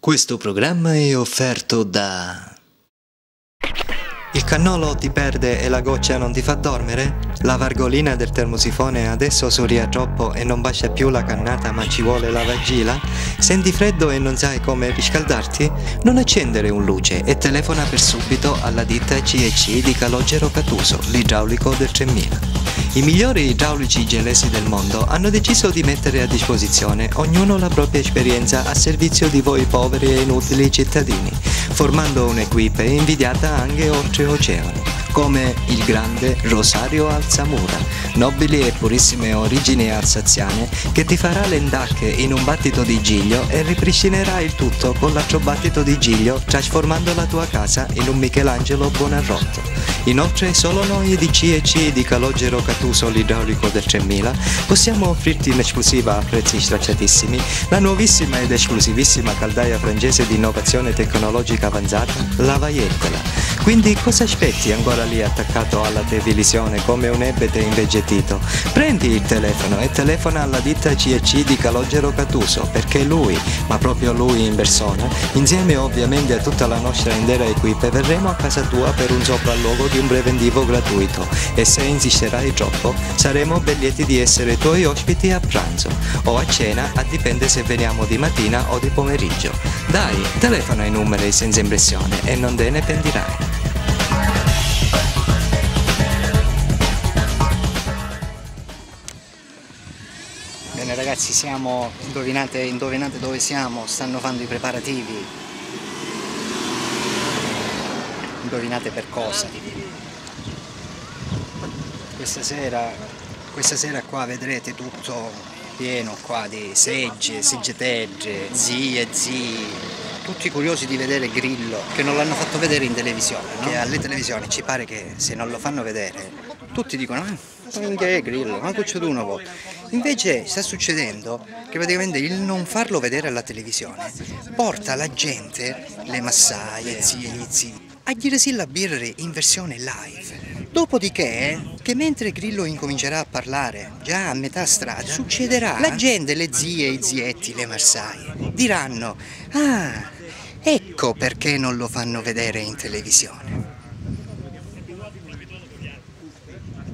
Questo programma è offerto da... Il cannolo ti perde e la goccia non ti fa dormire? La vargolina del termosifone adesso suria troppo e non bascia più la cannata ma ci vuole la vagila? Senti freddo e non sai come riscaldarti? Non accendere un luce e telefona per subito alla ditta C&C di Calogero Catuso, l'idraulico del 3000. I migliori idraulici gelesi del mondo hanno deciso di mettere a disposizione ognuno la propria esperienza a servizio di voi poveri e inutili cittadini, formando un'equipe invidiata anche oltreoceano, come il grande Rosario Alzamura, nobili e purissime origini alsaziane, che ti farà l'endacche in un battito di giglio e ripristinerà il tutto con l'altro battito di giglio, trasformando la tua casa in un Michelangelo Buonarrotto. Inoltre solo noi di C&C di Calogero Catuso, l'idraulico del 3000, possiamo offrirti in esclusiva a prezzi stracciatissimi la nuovissima ed esclusivissima caldaia francese di innovazione tecnologica avanzata, la Vaiettola. Quindi cosa aspetti ancora lì attaccato alla televisione come un ebete invegetito? Prendi il telefono e telefona alla ditta C&C di Calogero Catuso, perché lui, ma proprio lui in persona, insieme ovviamente a tutta la nostra intera equipe, verremo a casa tua per un sopralluogo di un preventivo gratuito e se insisterai troppo saremo ben lieti di essere tuoi ospiti a pranzo o a cena, a dipende se veniamo di mattina o di pomeriggio. Dai, telefona ai numeri senza impressione e non te ne pentirai. Bene ragazzi, siamo, indovinate dove siamo, stanno facendo i preparativi. Indovinate per cosa? Questa sera qua vedrete tutto pieno qua di seggetegge, zie, zii, tutti curiosi di vedere Grillo, che non l'hanno fatto vedere in televisione, no? Che alle televisioni ci pare che se non lo fanno vedere, tutti dicono che è Grillo, ma c'è uno volta. Invece sta succedendo che praticamente il non farlo vedere alla televisione porta la gente, le massaie, le zie, gli zii, a dirsi la birra in versione live. Dopodiché, che mentre Grillo incomincerà a parlare, già a metà strada, succederà, la gente, le zie, i zietti, le massaie, diranno: ah, ecco perché non lo fanno vedere in televisione.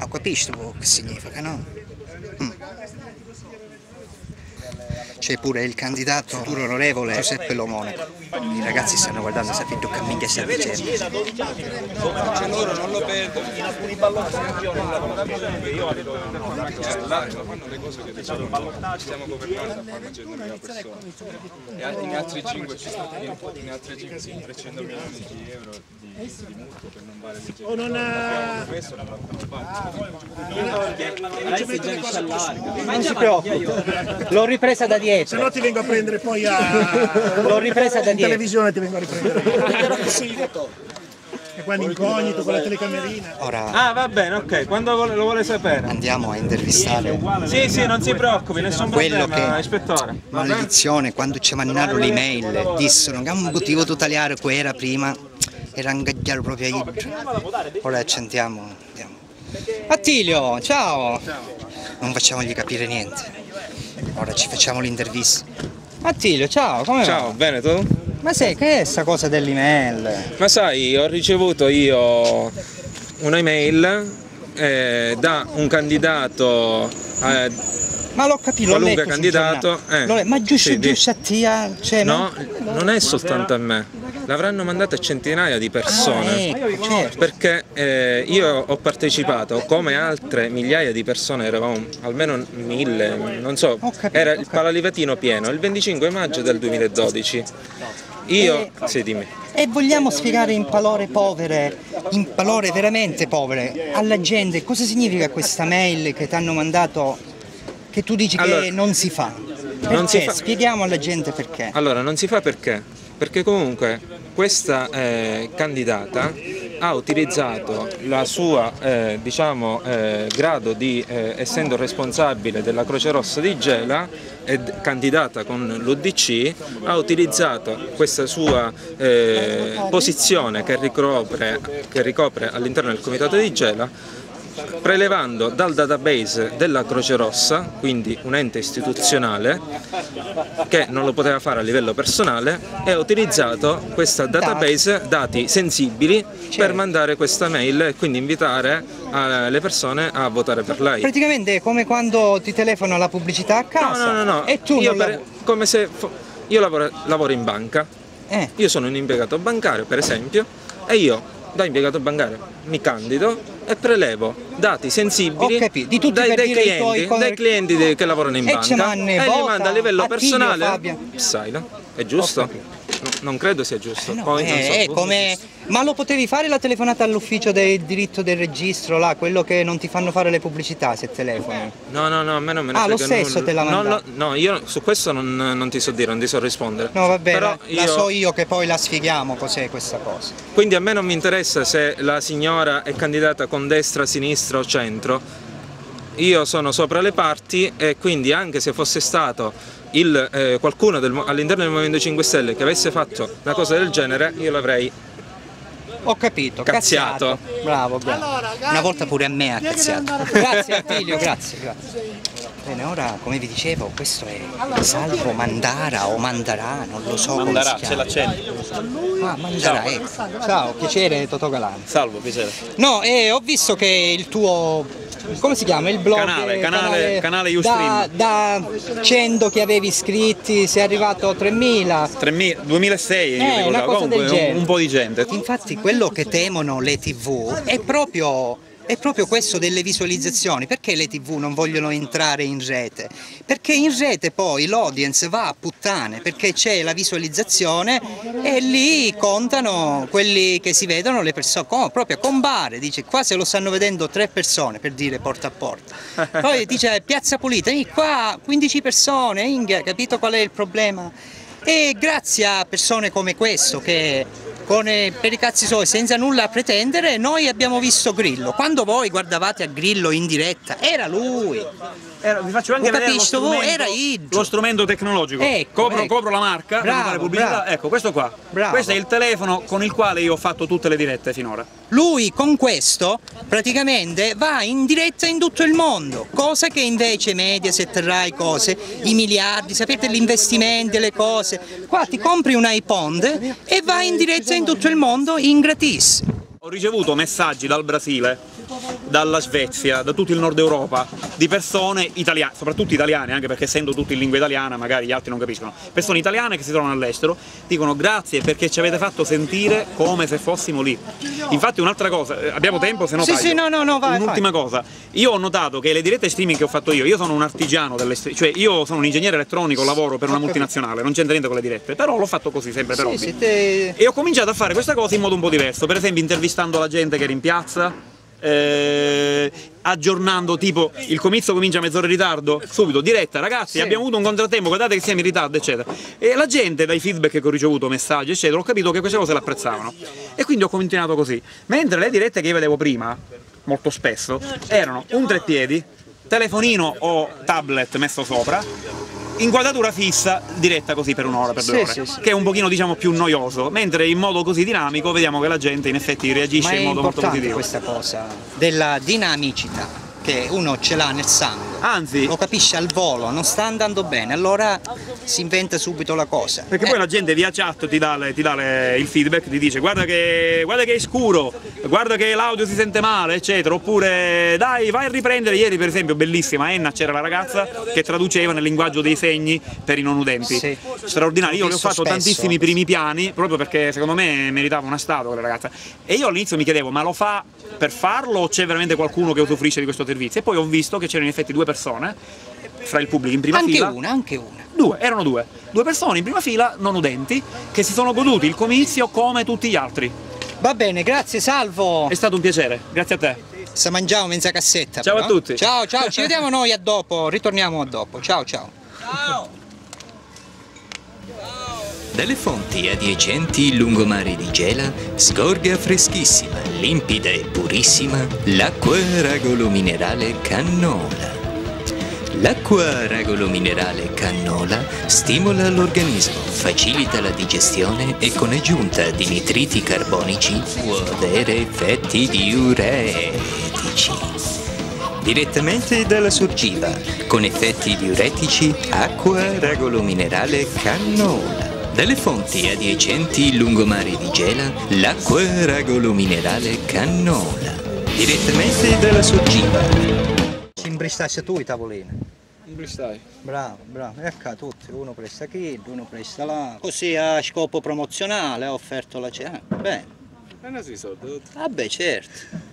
Ho capito che significa, no? C'è pure il candidato futuro onorevole Giuseppe Lomone. I ragazzi stanno guardando se figlio cammina e sta dicendo. Loro non lo perdono. In alcuni ballottaggi io abito fanno le cose che diciamo stiamo governando a farlo 100.000 persone. E in altri 5 ci sono 300 milioni di euro di mutuo per non fare le gente. Questo non l'abbiamo fatto. Non si preoccupi, l'ho ripresa da dietro. Se no ti vengo a prendere poi a... L'ho ripresa da in dietro. televisione ti vengo a riprendere. E quando incognito con la telecamerina. Ora Ah, va bene, ok, quando lo vuole sapere? andiamo a intervistare Sì, non si preoccupi, nessun quello problema, che, ispettore. maledizione, quando ci mandarono l'email, dissero che un motivo tutelare che era prima, era ingaggiare proprio a Ora ci andiamo. Attilio, ciao! Non facciamogli capire niente. Ora ci facciamo l'intervista. Attilio, ciao, come va? Ciao, bene tu? Ma sai, che è sta cosa dell'email? Ma sai, ho ricevuto io un'email da un candidato, Ma l'ho capito, l'ho qualunque letto sul candidato. giornale. Ma giusto sì, a te, cioè, no, non è soltanto a me. L'avranno mandata a centinaia di persone, ecco, certo. perché io ho partecipato come altre migliaia di persone, eravamo almeno 1000, non so, era il Palalivatino pieno, il 25 maggio del 2012. Io, sì, dimmi. E vogliamo spiegare in parole povere, in parole veramente povere, alla gente cosa significa questa mail che ti hanno mandato, che tu dici Allora, che non si fa? Perché? non si fa. Spieghiamo alla gente perché. Allora, non si fa perché? Perché comunque questa candidata ha utilizzato la sua grado di, essendo responsabile della Croce Rossa di Gela e candidata con l'UDC, ha utilizzato questa sua posizione che ricopre all'interno del Comitato di Gela prelevando dal database della Croce Rossa, quindi un ente istituzionale che non lo poteva fare a livello personale, e ha utilizzato questa database dati sensibili per mandare questa mail e quindi invitare le persone a votare per lei. Praticamente è come quando ti telefono la pubblicità a casa. No. E tu come se io lavoro in banca. Io sono un impiegato bancario, per esempio, e io da impiegato bancario mi candido e prelevo dati sensibili dai clienti che lavorano in banca e li mando a livello personale. Sai, no? È giusto? Non credo sia giusto. Poi, non so, ma lo potevi fare la telefonata all'ufficio del diritto del registro, là, quello che non ti fanno fare le pubblicità se telefoni? No, a me non me ne frega lo stesso nulla. te la mandato? No, io su questo non ti so dire, non ti so rispondere. No, vabbè, però la so io che poi la sfighiamo cos'è questa cosa. Quindi a me non mi interessa se la signora è candidata con destra, sinistra o centro. Io sono sopra le parti e quindi anche se fosse stato qualcuno all'interno del Movimento 5 Stelle che avesse fatto una cosa del genere, io l'avrei cazziato. Bravo. Una volta pure a me ha cazziato. Grazie Attilio, grazie. Bene, ora come vi dicevo, questo è Salvo Mandara o Mandarà, non lo so. Mandarà, c'è l'accento. Mandarà, ecco. Ciao, piacere Totò Galan. Salvo, piacere. No, ho visto che il tuo, come si chiama? Il blog? Canale Ustream. Da 100 che avevi iscritti sei arrivato a 3.000. 2006, una cosa del genere. Un po' di gente. Infatti quello che temono le TV è proprio questo delle visualizzazioni. Perché le TV non vogliono entrare in rete? Perché in rete poi l'audience va a puttane, perché c'è la visualizzazione e lì contano quelli che si vedono, le persone, proprio con bare, dice qua se lo stanno vedendo 3 persone, per dire porta a porta. Poi dice piazza pulita, qua 15 persone, capito qual è il problema? E grazie a persone come questo che per i cazzi suoi, senza nulla a pretendere, noi abbiamo visto Grillo. Quando voi guardavate a Grillo in diretta, era lui. Vi faccio anche vedere lo strumento tecnologico. Ecco, copro la marca, per fare pubblicità. Ecco, questo qua. Questo è il telefono con il quale io ho fatto tutte le dirette finora. Lui con questo praticamente va in diretta in tutto il mondo, cosa che invece Mediaset, Rai, i miliardi, sapete gli investimenti, le cose. Qua ti compri un iPod e vai in diretta in tutto il mondo in gratis. Ho ricevuto messaggi dal Brasile, dalla Svezia, da tutto il nord Europa, di persone italiane, soprattutto italiane, anche perché essendo tutti in lingua italiana magari gli altri non capiscono, persone italiane che si trovano all'estero, dicono grazie perché ci avete fatto sentire come se fossimo lì. Infatti un'altra cosa, abbiamo tempo se no taglio. Sì, no, vai. Un'ultima cosa, io ho notato che le dirette streaming che ho fatto io sono un artigiano cioè io sono un ingegnere elettronico, lavoro per una multinazionale, non c'entra niente con le dirette, però l'ho fatto così sempre per hobby. E ho cominciato a fare questa cosa in modo un po' diverso, per esempio intervistando la gente che era in piazza, aggiornando, tipo il comizio comincia a mezz'ora in ritardo, subito diretta, ragazzi abbiamo avuto un contrattempo, guardate che siamo in ritardo, eccetera. E la gente, dai feedback che ho ricevuto, messaggi eccetera, ho capito che queste cose le apprezzavano e quindi ho continuato così, mentre le dirette che io vedevo prima molto spesso erano un treppiedi, telefonino o tablet messo sopra, inquadratura fissa, diretta così per un'ora, per 2 ore, che è un pochino diciamo più noioso, mentre in modo così dinamico vediamo che la gente in effetti reagisce in modo molto positivo. Questa cosa della dinamicità che uno ce l'ha nel sangue, anzi lo capisce al volo, non sta andando bene, allora si inventa subito la cosa. Perché poi la gente via chat ti dà il feedback, ti dice guarda che è scuro, guarda che l'audio si sente male, eccetera, oppure dai vai a riprendere. Ieri per esempio, bellissima, Enna, c'era la ragazza che traduceva nel linguaggio dei segni per i non udenti, straordinario. Io le ho fatto tantissimi primi piani proprio perché secondo me meritava una statua quella ragazza, e io all'inizio mi chiedevo ma lo fa per farlo o c'è veramente qualcuno che usufruisce di questo servizio, e poi ho visto che c'erano in effetti 2 persone fra il pubblico in prima fila. Anche una. Erano due persone in prima fila non udenti che si sono goduti il comizio come tutti gli altri. Va bene, grazie Salvo. È stato un piacere, grazie a te. Se mangiamo mezza cassetta. Ciao però. A tutti. Ciao, ci vediamo noi a dopo, ritorniamo a dopo. Ciao. Dalle fonti adiacenti lungomare di Gela scorga freschissima, limpida e purissima l'acqua ragolo-minerale Cannola. L'acqua ragolo-minerale Cannola stimola l'organismo, facilita la digestione e con aggiunta di nitriti carbonici può avere effetti diuretici. diuretici. Direttamente dalla sorgiva, con effetti diuretici, acqua ragolo-minerale Cannola. Dalle fonti adiacenti lungomare di Gela, l'acqua ragolo-minerale Cannola. Direttamente dalla sorgiva. Ci imbristassi tu i tavolini. Stai. Bravo, bravo, ecco tutti, uno presta qui, uno presta là. Così a scopo promozionale ho offerto la cena. Bene. E non si soldi. Vabbè, certo.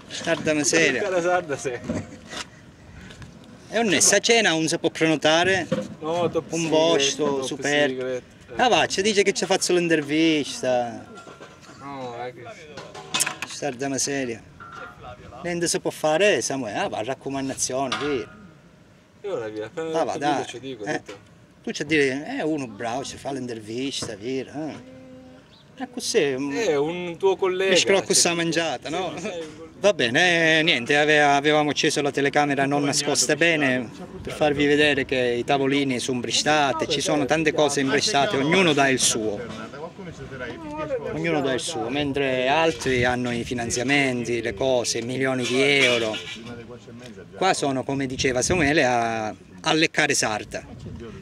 Sarda miseria. La sarda sì. E onnessa cena non si può prenotare No, un posto super. Ah va, ci dice che ci faccio l'intervista. No, è che... Sarda miseria. Niente si può fare, Samuele, va, raccomandazione, via. Io la via, appena Ah, va, dai. ci dico, Tu ci dire, uno bravo, ci fa l'intervista, via. È così. È un tuo collega. Mi scrocco sta mangiata, no? Va bene, niente, avevamo acceso la telecamera non nascosta bene per farvi vedere che i tavolini sono imbristate, ci sono tante cose imbristate, ognuno dà il suo. Ognuno dà il suo, mentre altri hanno i finanziamenti, le cose, milioni di euro. Qua sono, come diceva Samuele, a leccare sarda.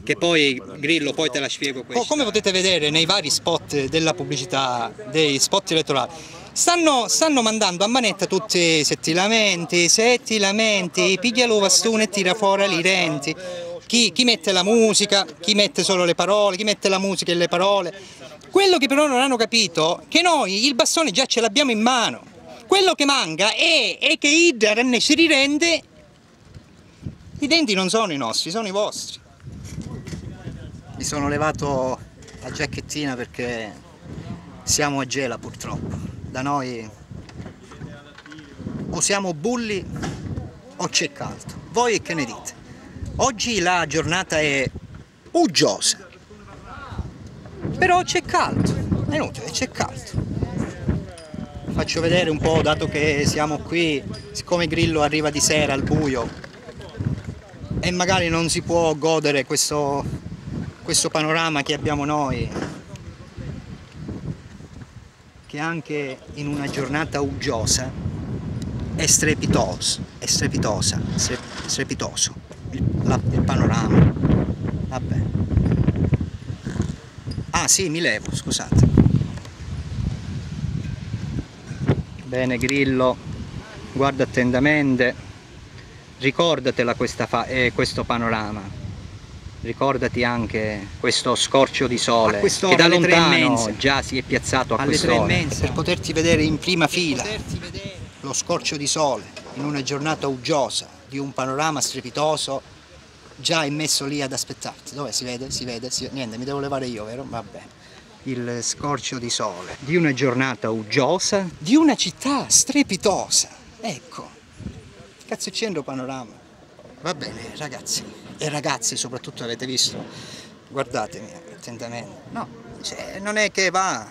Che poi, Grillo, poi te la spiego questo. Come potete vedere nei vari spot della pubblicità, dei spot elettorali, stanno mandando a manetta tutti i settilamenti, piglia lo bastone e tira fuori i renti. Chi mette la musica, chi mette solo le parole, chi mette la musica e le parole. Quello che però non hanno capito è che noi il bastone già ce l'abbiamo in mano. Quello che manca è che Idra si rirende, i denti non sono i nostri, sono i vostri. Mi sono levato la giacchettina perché siamo a Gela purtroppo. Da noi o siamo bulli o c'è caldo. Voi che ne dite? Oggi la giornata è uggiosa. Però c'è caldo, è inutile, c'è caldo. Faccio vedere un po', dato che siamo qui, siccome Grillo arriva di sera al buio e magari non si può godere questo panorama che abbiamo noi, che anche in una giornata uggiosa è strepitoso il panorama. Vabbè. Ah sì, mi levo, scusate. Bene Grillo, guarda attentamente, ricordatela questo panorama, ricordati anche questo scorcio di sole che da lontano già si è piazzato a quest'ora per poterti vedere in prima fila lo scorcio di sole in una giornata uggiosa di un panorama strepitoso. Già è messo lì ad aspettarti. Dove si vede? Si vede? Niente, mi devo levare io, vero? Vabbè. Il scorcio di sole di una giornata uggiosa, di una città strepitosa. Ecco. Cazzo c'è panorama. Va bene, ragazzi. E ragazze soprattutto, avete visto? Guardatemi attentamente. No, cioè, non è che va.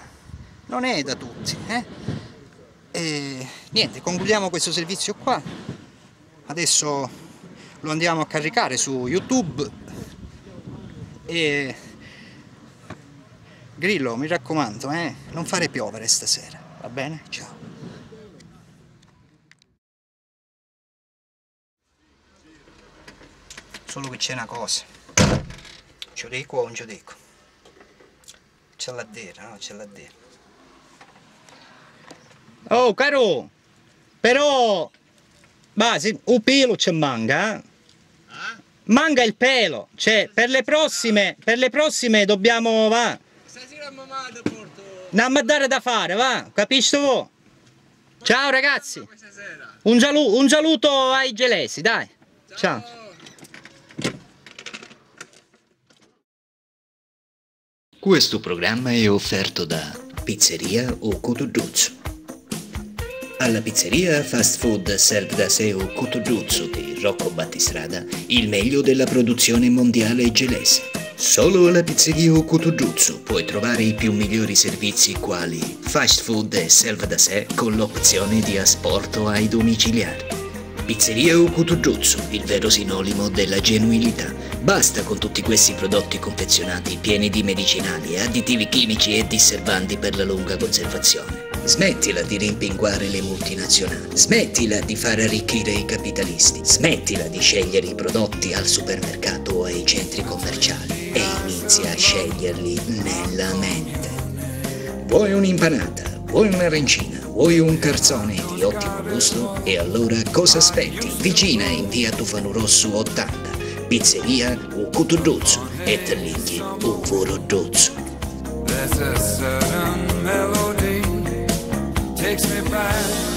Non è da tutti, E niente, concludiamo questo servizio qua. Adesso lo andiamo a caricare su YouTube e Grillo, mi raccomando, non fare piovere stasera, va bene? Ciao. Solo che c'è una cosa, ce lo dico o non ce lo dico? Ce l'ha dire, no? Ce l'ha dire. Oh caro, però, un pelo ci manca, Manca il pelo, cioè per le prossime dobbiamo, va. Stasera mamma porto. Andiamo a dare da fare, va, capisci voi? Ciao ragazzi, un saluto ai gelesi, dai, ciao. Questo programma è offerto da Pizzeria o Cotoduzzo. Alla pizzeria fast food serve da sé o Cotoduzzo di Rocco Battistrada il meglio della produzione mondiale gelese. Solo alla pizzeria o Cotoduzzo puoi trovare i più migliori servizi quali fast food e serve da sé con l'opzione di asporto ai domiciliari. Pizzeria o Cotoduzzo, il vero sinonimo della genuinità. Basta con tutti questi prodotti confezionati pieni di medicinali, additivi chimici e disservanti per la lunga conservazione. Smettila di rimpinguare le multinazionali, smettila di far arricchire i capitalisti, smettila di scegliere i prodotti al supermercato o ai centri commerciali e inizia a sceglierli nella mente. Vuoi un'impanata? Vuoi un'arancina? Vuoi un carzone di ottimo gusto? E allora cosa aspetti? Vicina in via Tufano Rosso 80, pizzeria Ucutuduzzu e Talighi Uvoroduzzu. There's a certain melody takes me back